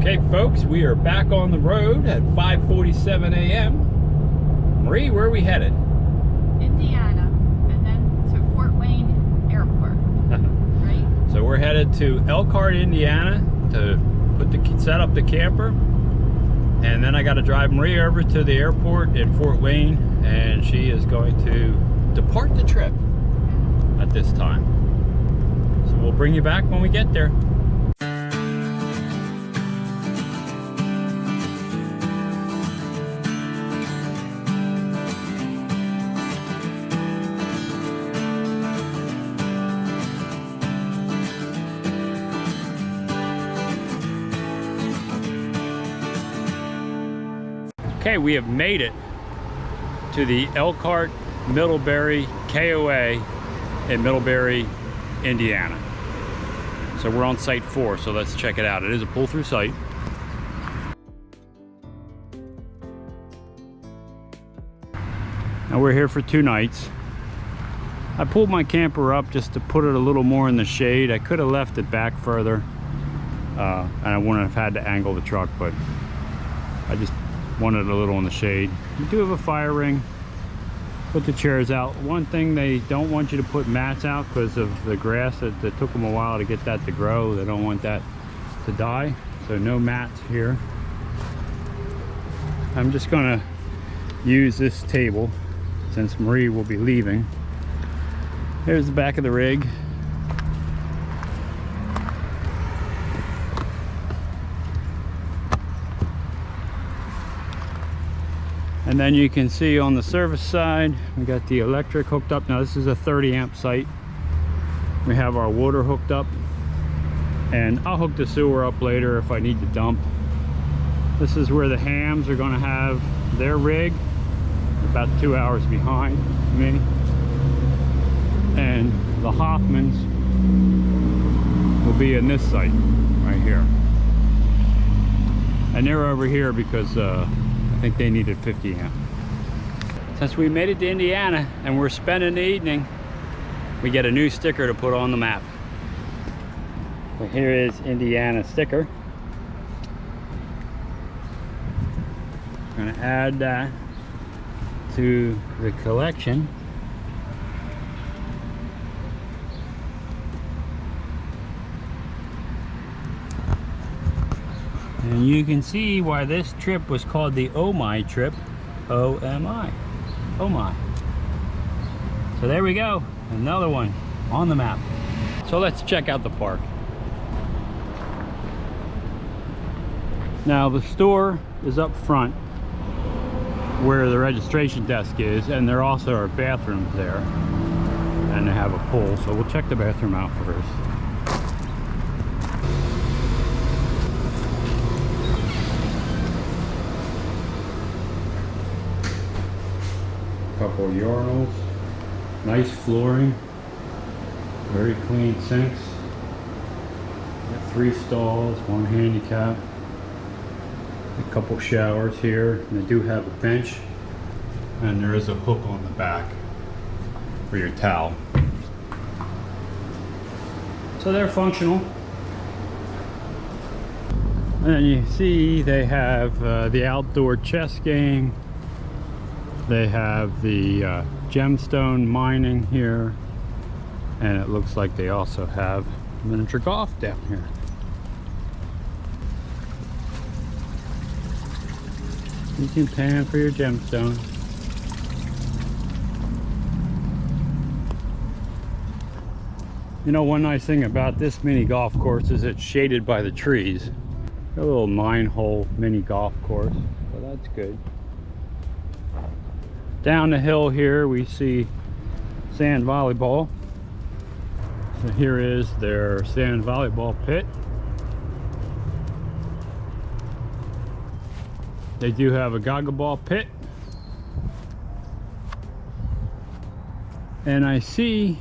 Okay folks, we are back on the road at 5:47 a.m. Marie, where are we headed? Indiana, and then to Fort Wayne Airport, right? So we're headed to Elkhart, Indiana to set up the camper, and then I got to drive Marie over to the airport in Fort Wayne, and she is going to depart the trip at this time. So we'll bring you back when we get there. Okay, we have made it to the Elkhart Middlebury KOA in Middlebury, Indiana. So we're on site 4, so let's check it out. It is a pull-through site. Now we're here for 2 nights. I pulled my camper up just to put it a little more in the shade. I could have left it back further, and I wouldn't have had to angle the truck, but I just wanted a little in the shade. We do have a fire ring. Put the chairs out. One thing, they don't want you to put mats out because of the grass. It took them a while to get that to grow. They don't want that to die, so no mats here. I'm just gonna use this table since Marie will be leaving. Here's the back of the rig. And then you can see on the service side, we got the electric hooked up. Now this is a 30 amp site. We have our water hooked up, and I'll hook the sewer up later if I need to dump. This is where the hams are gonna have their rig, about 2 hours behind me. And the Hoffmans will be in this site right here. And they're over here because I think they needed 50 amp. Since we made it to Indiana and we're spending the evening, we get a new sticker to put on the map. So here is Indiana sticker. I'm gonna add that to the collection. And you can see why this trip was called the Oh My trip. O-M-I. Oh My. So there we go. Another one on the map. So let's check out the park. Now the store is up front where the registration desk is, and there also are bathrooms there. And they have a pool, so we'll check the bathroom out first. Couple of urinals, nice flooring, very clean sinks. Got 3 stalls, 1 handicap, a couple showers here. And they do have a bench, and there is a hook on the back for your towel. So they're functional. And you see they have the outdoor chess game. They have the gemstone mining here, and it looks like they also have miniature golf down here. You can pan for your gemstone. You know, one nice thing about this mini golf course is it's shaded by the trees. A little 9-hole mini golf course, so that's good. Down the hill here we see sand volleyball. So here is their sand volleyball pit. They do have a goggle ball pit. And I see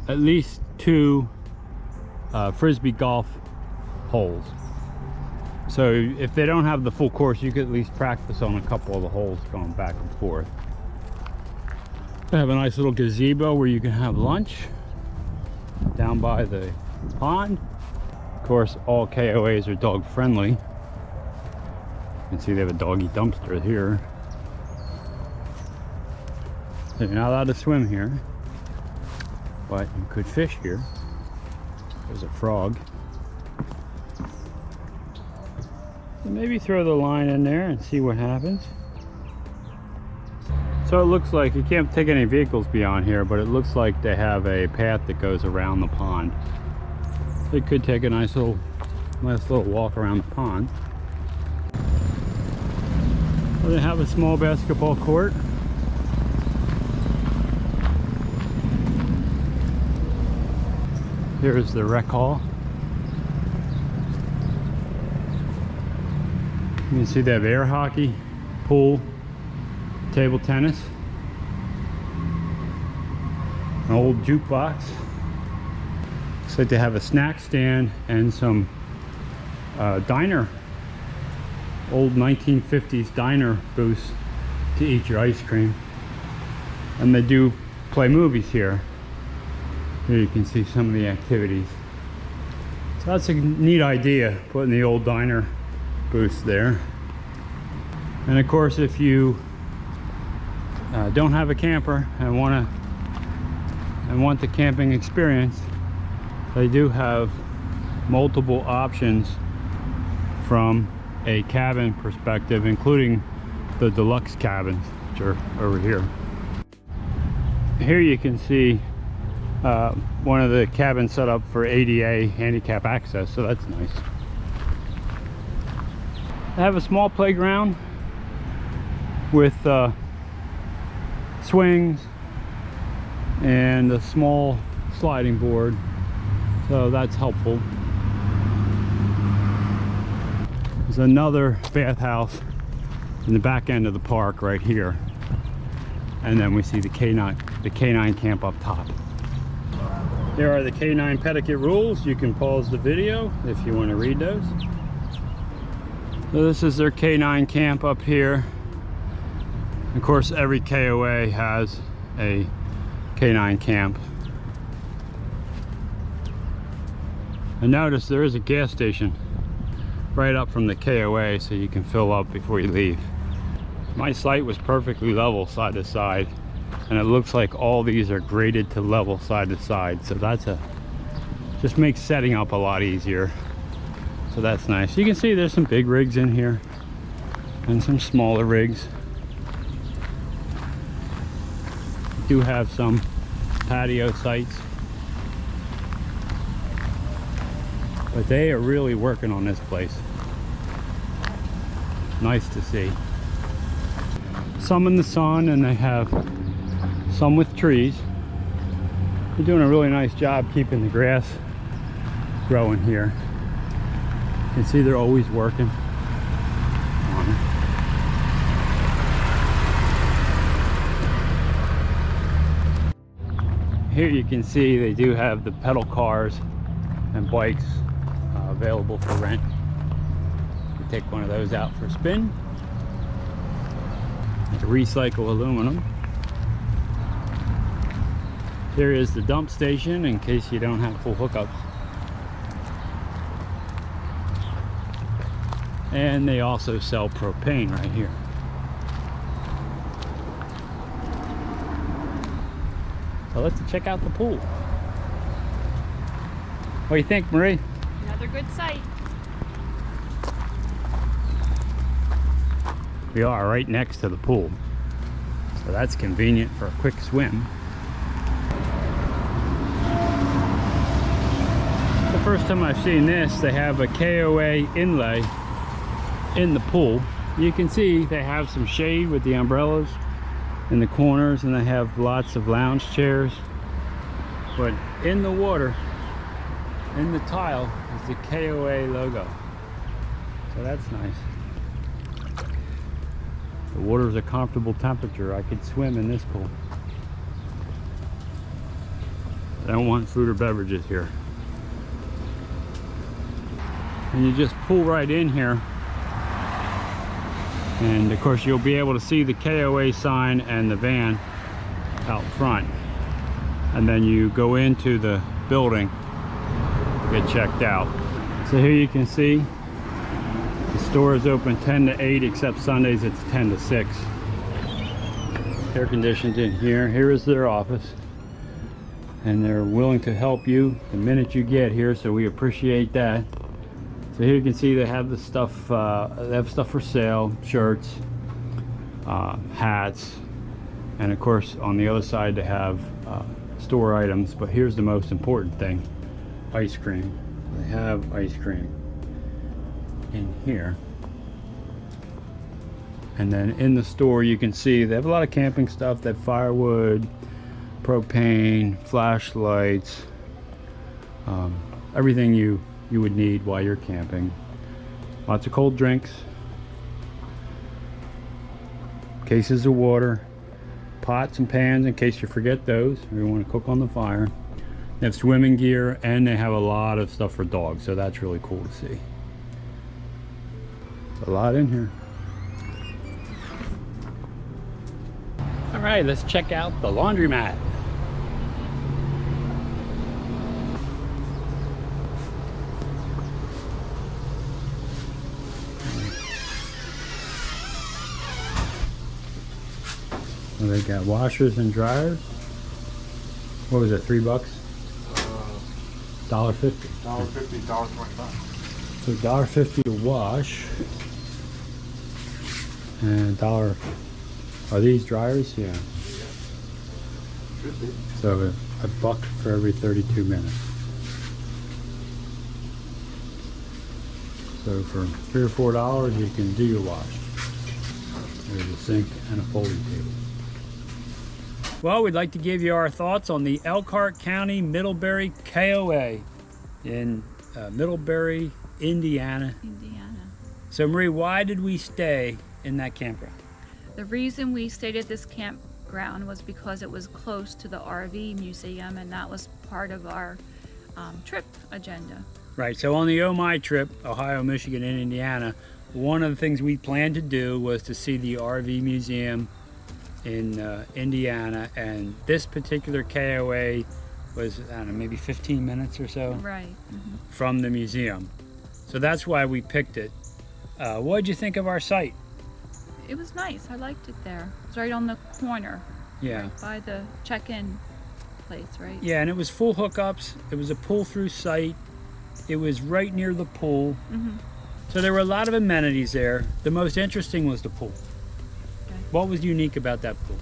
at least 2 frisbee golf holes. So if they don't have the full course, you could at least practice on a couple of the holes going back and forth. They have a nice little gazebo where you can have lunch. down by the pond. Of course, all KOAs are dog friendly. You can see they have a doggy dumpster here. So you're not allowed to swim here, but you could fish here. There's a frog. So maybe throw the line in there and see what happens. So it looks like you can't take any vehicles beyond here, but it looks like they have a path that goes around the pond. So you could take a nice little walk around the pond. So they have a small basketball court. Here's the rec hall. You can see they have air hockey, pool, table tennis, an old jukebox. Looks like they have a snack stand and some diner, old 1950s diner booths to eat your ice cream. And they do play movies here. Here you can see some of the activities. So that's a neat idea, putting the old diner booths there. And of course, if you don't have a camper and want the camping experience, they do have multiple options from a cabin perspective, including the deluxe cabins, which are over here. Here you can see one of the cabins set up for ADA handicap access, so that's nice. They have a small playground with swings and a small sliding board, so that's helpful. There's another bathhouse in the back end of the park right here, and then we see the canine camp up top. Here are the canine etiquette rules. You can pause the video if you want to read those. So this is their canine camp up here. Of course, every KOA has a canine camp. And notice there is a gas station right up from the KOA, so you can fill up before you leave. My site was perfectly level side to side, and it looks like all these are graded to level side to side, so just makes setting up a lot easier. So that's nice. You can see there's some big rigs in here and some smaller rigs. We do have some patio sites, but they are really working on this place. Nice to see. Some in the sun, and they have some with trees. They're doing a really nice job keeping the grass growing here. You can see they're always working on it. Here you can see they do have the pedal cars and bikes available for rent. You take one of those out for a spin. They recycle aluminum. Here is the dump station in case you don't have full hookups. And they also sell propane right here. So let's check out the pool. What do you think, Marie? Another good site. We are right next to the pool, so that's convenient for a quick swim. The first time I've seen this, they have a KOA inlay in the pool. You can see they have some shade with the umbrellas in the corners, and they have lots of lounge chairs. But in the water, in the tile, is the KOA logo. So that's nice. The water is a comfortable temperature. I could swim in this pool. I don't want food or beverages here. And you just pull right in here, and of course you'll be able to see the KOA sign and the van out front. And then you go into the building, get checked out. So here you can see the store is open 10 to 8, except Sundays it's 10 to 6. Air conditioned in here. Here is their office, and they're willing to help you the minute you get here, so we appreciate that. So here you can see they have the stuff, they have stuff for sale, shirts, hats, and of course on the other side they have store items. But here's the most important thing: ice cream. They have ice cream in here. And then in the store you can see they have a lot of camping stuff. They have firewood, propane, flashlights, everything you would need while you're camping. Lots of cold drinks, cases of water, pots and pans in case you forget those or you want to cook on the fire. They have swimming gear, and they have a lot of stuff for dogs, so that's really cool to see. There's a lot in here. All right, let's check out the laundromat. Well, they got washers and dryers. What was it, $3? $1.50. $1.50, $1.25. So $1.50 to wash. And $1. Are these dryers? Yeah. Should be. So $1 for every 32 minutes. So for $3 or $4, you can do your wash. There's a sink and a folding table. Well, we'd like to give you our thoughts on the Elkhart County Middlebury KOA in Middlebury, Indiana. So Marie, why did we stay in that campground? The reason we stayed at this campground was because it was close to the RV museum, and that was part of our trip agenda. Right, so on the Oh My trip, Ohio, Michigan, and Indiana, one of the things we planned to do was to see the RV museum in Indiana, and this particular KOA was, I don't know, maybe 15 minutes or so Right. from the museum. So that's why we picked it. What did you think of our site? It was nice. I liked it there. It was right on the corner. Yeah. Right by the check-in place, right? Yeah, and it was full hookups. It was a pull-through site. It was right near the pool. So there were a lot of amenities there. The most interesting was the pool. Okay. What was unique about that pool?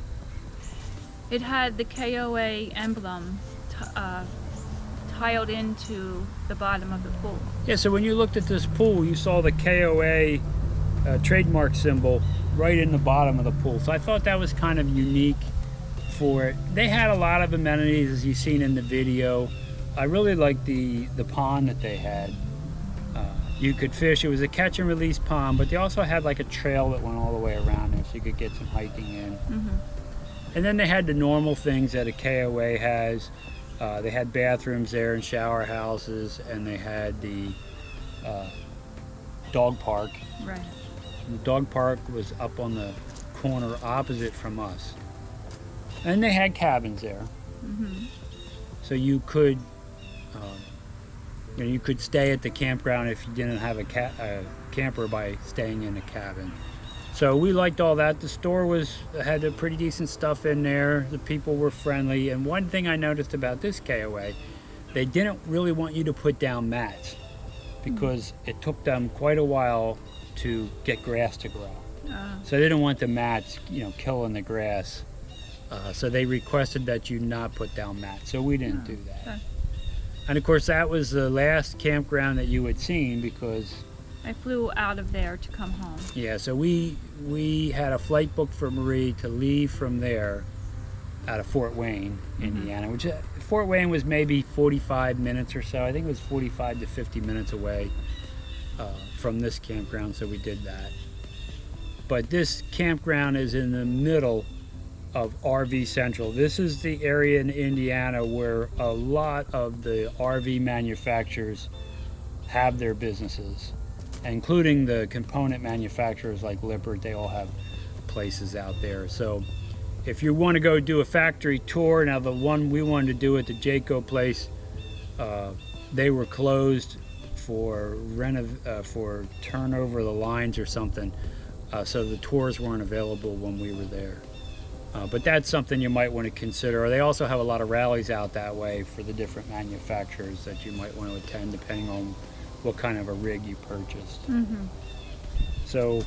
It had the KOA emblem tiled into the bottom of the pool. Yeah, so when you looked at this pool, you saw the KOA trademark symbol right in the bottom of the pool. So I thought that was kind of unique for it. They had a lot of amenities, as you've seen in the video. I really liked the pond that they had. You could fish. It was a catch and release pond, but they also had like a trail that went all the way around there, so you could get some hiking in. And then they had the normal things that a KOA has. They had bathrooms there and shower houses, and they had the dog park. Right. The dog park was up on the corner opposite from us. And they had cabins there. So you could you could stay at the campground if you didn't have a camper by staying in a cabin. So we liked all that. The store had a pretty decent stuff in there. The people were friendly. And one thing I noticed about this KOA, they didn't really want you to put down mats because it took them quite a while to get grass to grow. So they didn't want the mats, killing the grass. So they requested that you not put down mats. So we didn't do that. Okay. And of course, that was the last campground that you had seen because I flew out of there to come home. yeah, so we had a flight booked for Marie to leave from there out of Fort Wayne, Indiana, which Fort Wayne was maybe 45 minutes or so. I think it was 45 to 50 minutes away from this campground, so we did that. But this campground is in the middle of RV Central. This is the area in Indiana where a lot of the RV manufacturers have their businesses, including the component manufacturers like Lippert. They all have places out there. So if you want to go do a factory tour, now the one we wanted to do at the Jayco place they were closed for for turnover of the lines or something, so the tours weren't available when we were there. But that's something you might want to consider. They also have a lot of rallies out that way for the different manufacturers that you might want to attend depending on what kind of a rig you purchased. Mm-hmm. So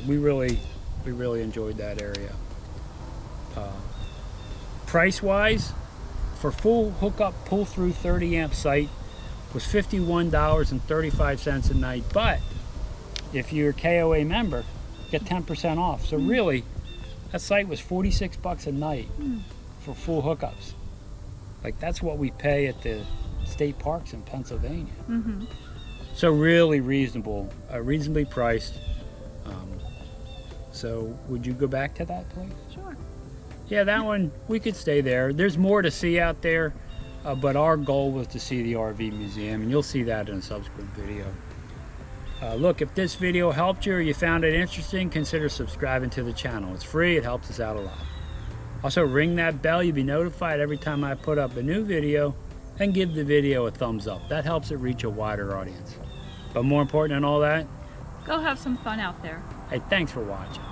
we really enjoyed that area. Price wise, for full hookup pull through 30 amp site was $51.35 a night, but if you're a KOA member, get 10% off. So really, that site was 46 bucks a night for full hookups. Like, that's what we pay at the state parks in Pennsylvania. Mm-hmm. So really reasonable, reasonably priced. So would you go back to that place? Sure. Yeah, that one, we could stay there. There's more to see out there, but our goal was to see the RV museum, and you'll see that in a subsequent video. Look, if this video helped you or you found it interesting, consider subscribing to the channel. It's free, it helps us out a lot. Also, ring that bell, you'll be notified every time I put up a new video, and give the video a thumbs up. That helps it reach a wider audience. But more important than all that, Go have some fun out there. hey, thanks for watching.